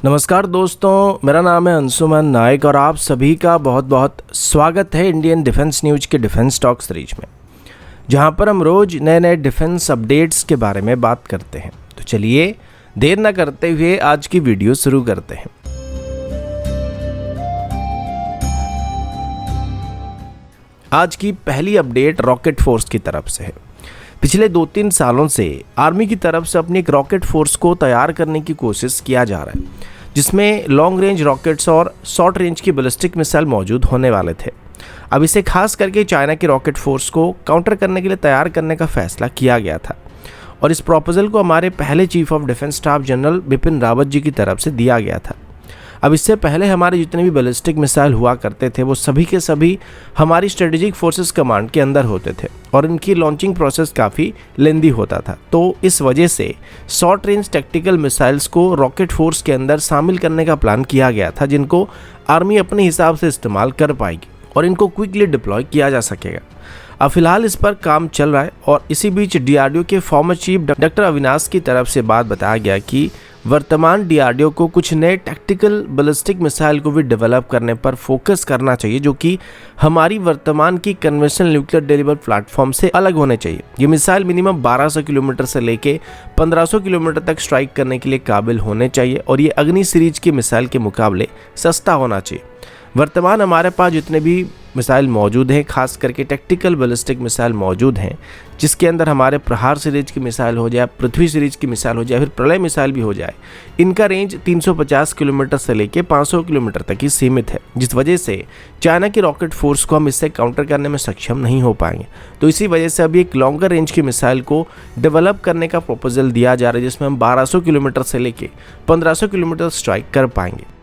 नमस्कार दोस्तों, मेरा नाम है अंशुमन नायक और आप सभी का बहुत बहुत स्वागत है इंडियन डिफेंस न्यूज के डिफेंस टॉक सीरीज में, जहां पर हम रोज नए नए डिफेंस अपडेट्स के बारे में बात करते हैं। तो चलिए देर न करते हुए आज की वीडियो शुरू करते हैं। आज की पहली अपडेट रॉकेट फोर्स की तरफ से है। पिछले 2-3 सालों से आर्मी की तरफ से अपनी एक रॉकेट फोर्स को तैयार करने की कोशिश किया जा रहा है, जिसमें लॉन्ग रेंज रॉकेट्स और शॉर्ट रेंज की बैलिस्टिक मिसाइल मौजूद होने वाले थे। अब इसे खास करके चाइना की रॉकेट फोर्स को काउंटर करने के लिए तैयार करने का फैसला किया गया था और इस प्रपोजल को हमारे पहले chief of defence staff general Bipin Rawat ji की तरफ से दिया गया था। अब इससे पहले हमारे जितने भी बैलिस्टिक मिसाइल हुआ करते थे वो सभी के सभी हमारी स्ट्रेटेजिक फोर्सेस कमांड के अंदर होते थे और इनकी लॉन्चिंग प्रोसेस काफ़ी लेंदी होता था। तो इस वजह से शॉर्ट रेंज टैक्टिकल मिसाइल्स को रॉकेट फोर्स के अंदर शामिल करने का प्लान किया गया था, जिनको आर्मी अपने हिसाब से इस्तेमाल कर पाएगी और इनको क्विकली डिप्लॉय किया जा सकेगा। अब फिलहाल इस पर काम चल रहा है और इसी बीच डीआरडीओ के फॉर्मर चीफ डॉक्टर अविनाश की तरफ से बात बताया गया कि वर्तमान डीआरडीओ को कुछ नए टैक्टिकल बैलिस्टिक मिसाइल को भी डेवलप करने पर फोकस करना चाहिए, जो कि हमारी वर्तमान की कन्वेंशनल न्यूक्लियर डिलीवर प्लेटफॉर्म से अलग होने चाहिए। ये मिसाइल मिनिमम 1200 किलोमीटर से लेके 1500 किलोमीटर तक स्ट्राइक करने के लिए काबिल होने चाहिए और ये अग्नि सीरीज की मिसाइल के मुकाबले सस्ता होना चाहिए। वर्तमान हमारे पास जितने भी मिसाइल मौजूद हैं, खास करके टैक्टिकल बैलिस्टिक मिसाइल मौजूद हैं, जिसके अंदर हमारे प्रहार सीरीज की मिसाइल हो जाए, पृथ्वी सीरीज की मिसाइल हो जाए, फिर प्रलय मिसाइल भी हो जाए, इनका रेंज 350 किलोमीटर से लेके 500 किलोमीटर तक ही सीमित है, जिस वजह से चाइना की रॉकेट फोर्स को हम इससे काउंटर करने में सक्षम नहीं हो पाएंगे। तो इसी वजह से अभी एक लॉन्गर रेंज की मिसाइल को डेवलप करने का प्रपोजल दिया जा रहा है, जिसमें हम 1200 किलोमीटर से लेके 1500 किलोमीटर स्ट्राइक कर पाएंगे।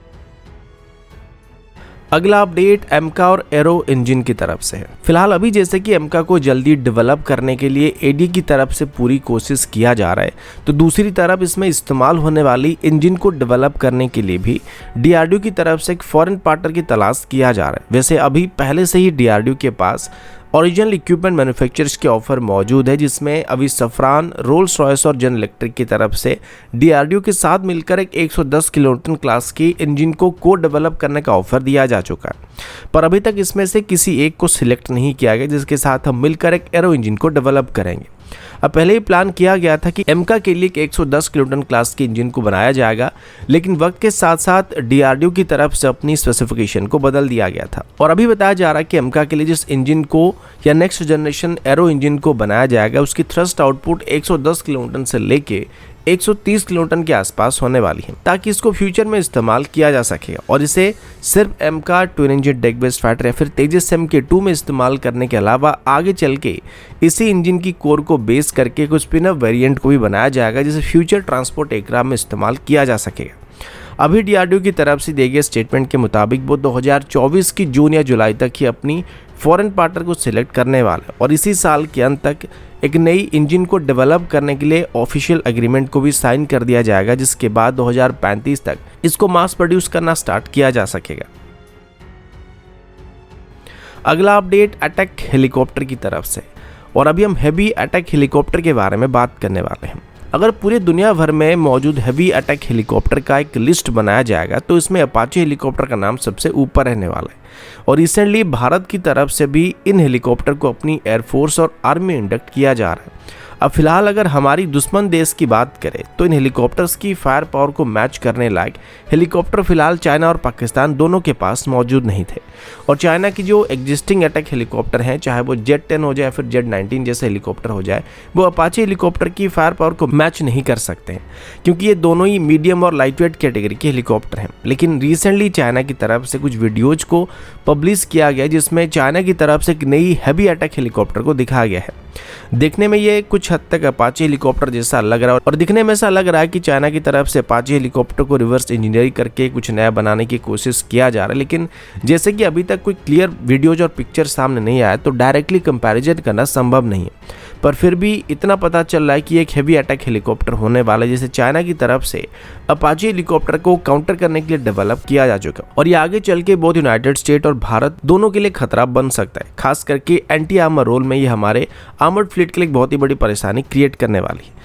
अगला अपडेट एमका और एरो इंजन की तरफ से है। फिलहाल अभी जैसे कि एमका को जल्दी डेवलप करने के लिए एडी की तरफ से पूरी कोशिश किया जा रहा है, तो दूसरी तरफ इसमें इस्तेमाल होने वाली इंजन को डेवलप करने के लिए भी डीआरडीओ की तरफ से एक फॉरेन पार्टनर की तलाश किया जा रहा है। वैसे अभी पहले से ही डीआरडीओ के पास ओरिजिनल इक्विपमेंट मैन्युफैक्चरर्स के ऑफर मौजूद है, जिसमें अभी सफरान, रोल्स रॉयस और जनरल इलेक्ट्रिक की तरफ से डीआरडीओ के साथ मिलकर एक 110 किलोटन क्लास की इंजन को डेवलप करने का ऑफर दिया जा चुका है, पर अभी तक इसमें से किसी एक को सिलेक्ट नहीं किया गया, जिसके साथ हम मिलकर एक एरो इंजन को डेवलप करेंगे। अब पहले ही प्लान किया गया था कि एमका के लिए एक 110 किलोटन क्लास के इंजन को बनाया जाएगा, लेकिन वक्त के साथ साथ डीआरडीओ की तरफ से अपनी स्पेसिफिकेशन को बदल दिया गया था और अभी बताया जा रहा है कि एमका के लिए जिस इंजन को या नेक्स्ट जनरेशन एरो इंजन को बनाया जाएगा, उसकी थ्रस्ट आउटपुट 110 किलोटन से लेके 130 किलोटन के आसपास होने वाली है, ताकि इसको फ्यूचर में इस्तेमाल किया जा सके और इसे सिर्फ AMCA twin engine deck based fighter या फिर तेजस MK2 में इस्तेमाल करने के अलावा आगे चल के इसी इंजन की कोर को बेस करके कुछ स्पिन अप वेरिएंट को भी बनाया जाएगा, जिसे फ्यूचर ट्रांसपोर्ट एयरक्राफ्ट में इस्तेमाल किया जा सकेगा। अभी डीआरडीओ की तरफ से दिए गए स्टेटमेंट के मुताबिक वो 2024 की जून या जुलाई तक ही अपनी फॉरेन पार्टनर को सिलेक्ट करने वाला और इसी साल के अंत तक एक नई इंजन को डेवलप करने के लिए ऑफिशियल एग्रीमेंट को भी साइन कर दिया जाएगा, जिसके बाद 2035 तक इसको मास प्रोड्यूस करना स्टार्ट किया जा सकेगा। अगला अपडेट अटैक हेलीकॉप्टर की तरफ से, और अभी हम हैवी अटैक हेलीकॉप्टर के बारे में बात करने वाले हैं। अगर पूरे दुनिया भर में मौजूद हैवी अटैक हेलीकॉप्टर का एक लिस्ट बनाया जाएगा तो इसमें अपाचे हेलीकॉप्टर का नाम सबसे ऊपर रहने वाला है और रिसेंटली भारत की तरफ से भी इन हेलीकॉप्टर को अपनी एयरफोर्स और आर्मी में इंडक्ट किया जा रहा है। अब फिलहाल अगर हमारी दुश्मन देश की बात करें तो इन हेलीकॉप्टर्स की फायर पावर को मैच करने लायक हेलीकॉप्टर फिलहाल चाइना और पाकिस्तान दोनों के पास मौजूद नहीं थे और चाइना की जो एग्जिस्टिंग अटैक हेलीकॉप्टर हैं, चाहे वो जेट-10 हो जाए फिर जेट-19 जैसे हेलीकॉप्टर हो जाए, वो अपाचे हेलीकॉप्टर की फायर पावर को मैच नहीं कर सकते हैं, क्योंकि ये दोनों ही मीडियम और लाइटवेट कैटेगरी के हेलीकॉप्टर हैं। लेकिन रिसेंटली चाइना की तरफ से कुछ वीडियोज को पब्लिश किया गया, जिसमें चाइना की तरफ से एक नई हैवी अटैक हेलीकॉप्टर को दिखाया गया है। देखने में ये कुछ हद तक अपाचे हेलीकॉप्टर जैसा लग रहा है और दिखने में ऐसा लग रहा है कि चाइना की तरफ से अपाचे हेलीकॉप्टर को रिवर्स इंजीनियरिंग करके कुछ नया बनाने की कोशिश किया जा रहा है। लेकिन जैसे कि अभी तक कोई क्लियर वीडियोज और पिक्चर सामने नहीं आया तो डायरेक्टली कंपैरिजन करना संभव नहीं है, पर फिर भी इतना पता चल रहा है कि एक हैवी अटैक हेलीकॉप्टर होने वाला है, जिसे चाइना की तरफ से अपाचे हेलीकॉप्टर को काउंटर करने के लिए डेवलप किया जा चुका और ये आगे चल के बहुत यूनाइटेड स्टेट और भारत दोनों के लिए खतरा बन सकता है। खास करके एंटी आर्मर रोल में ये हमारे आर्मर्ड फ्लीट के लिए बहुत ही बड़ी परेशानी क्रिएट करने वाली है।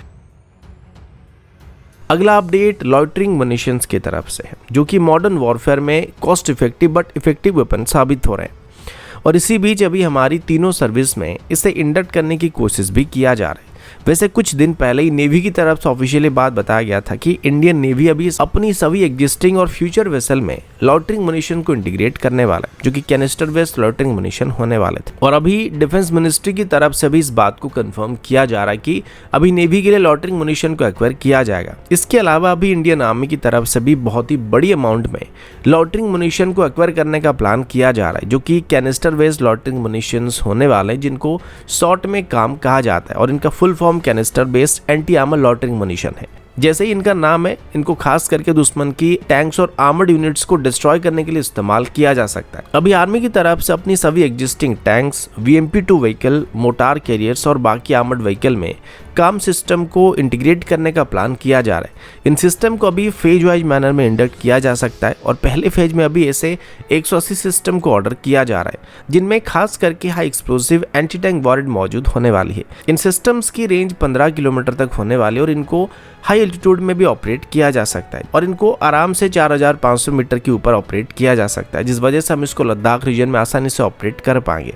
अगला अपडेट लॉइटरिंग मुनिशंस की तरफ से है, जो कि मॉडर्न वॉरफेयर में cost effective but effective weapon साबित हो रहे हैं। और इसी बीच अभी हमारी तीनों सर्विस में इसे इंडक्ट करने की कोशिश भी किया जा रहा है। वैसे कुछ दिन पहले ही नेवी की तरफ से ऑफिशियली बात बताया गया था कि इंडियन नेवी अभी अपनी सभी एग्जिस्टिंग और फ्यूचर वेसल में लॉइटरिंग मुनिशन को इंटीग्रेट करने वाला है, जो कि कैनिस्टर बेस्ड लॉइटरिंग मुनिशन होने वाले थे। और अभी डिफेंस मिनिस्ट्री की तरफ से भी इस बात को कंफर्म किया जा रहा है कि अभी नेवी के लिए लॉइटरिंग मुनिशन को एक्वायर किया जाएगा। इसके अलावा अभी इंडियन आर्मी की तरफ से भी बहुत ही बड़ी अमाउंट में लॉइटरिंग मुनिशन को एक्वायर करने का प्लान किया जा रहा है, जो कि कैनिस्टर बेस्ड लॉइटरिंग मुनिशंस होने वाले हैं, जिनको शॉर्ट में काम कहा जाता है। और इनका full form canister based anti armour loitering munition है। जैसे ही इनका नाम है, इनको खास करके दुश्मन की टैंक्स और आर्मर्ड यूनिट्स को डिस्ट्रॉय करने के लिए इस्तेमाल किया जा सकता है। अभी आर्मी की तरफ से अपनी सभी existing tanks, VMP-2 vehicle, motor carriers और बाकी आर्मर्ड व्हीकल में काम सिस्टम को इंटीग्रेट करने का प्लान किया जा रहा है। इन सिस्टम को अभी फेज वाइज मैनर में इंडक्ट किया जा सकता है और पहले फेज में अभी ऐसे 180 सिस्टम को ऑर्डर किया जा रहा है, जिनमें खास करके हाई एक्सप्लोसिव एंटी टैंक वॉरेट मौजूद होने वाली है। इन सिस्टम्स की रेंज 15 किलोमीटर तक होने वाली है और इनको हाई एल्टीट्यूड में भी ऑपरेट किया जा सकता है और इनको आराम से 4500 मीटर के ऊपर ऑपरेट किया जा सकता है, जिस वजह से हम इसको लद्दाख रीजन में आसानी से ऑपरेट कर पाएंगे।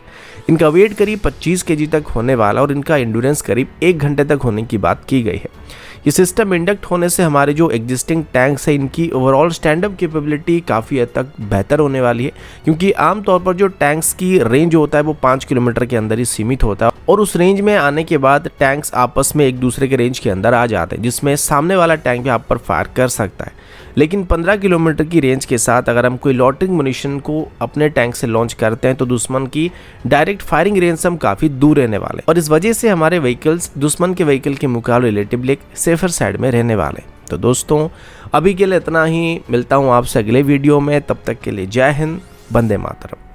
इनका वेट करीब 25 kg तक होने वाला और इनका एंड्योरेंस करीब 1 घंटे तक होने की बात की गई है। ये सिस्टम इंडक्ट होने से हमारे जो एग्जिस्टिंग टैंक्स है, इनकी ओवरऑल स्टैंड अप कैपेबिलिटी काफ़ी हद तक बेहतर होने वाली है, क्योंकि आमतौर पर जो टैंक्स की रेंज होता है वो 5 किलोमीटर के अंदर ही सीमित होता है और उस रेंज में आने के बाद टैंक्स आपस में एक दूसरे के रेंज के अंदर आ जाते हैं, जिसमें सामने वाला टैंक भी आप पर फायर कर सकता है। लेकिन 15 किलोमीटर की रेंज के साथ अगर हम कोई लॉइटरिंग मुनिशन को अपने टैंक से लॉन्च करते हैं तो दुश्मन की डायरेक्ट फायरिंग रेंज से हम काफ़ी दूर रहने वाले, और इस वजह से हमारे व्हीकल्स दुश्मन के व्हीकल के मुकाबले रिलेटिवली सेफर साइड में रहने वाले। तो दोस्तों, अभी के लिए इतना ही। मिलता हूँ आपसे अगले वीडियो में, तब तक के लिए जय हिंद, वंदे मातरम।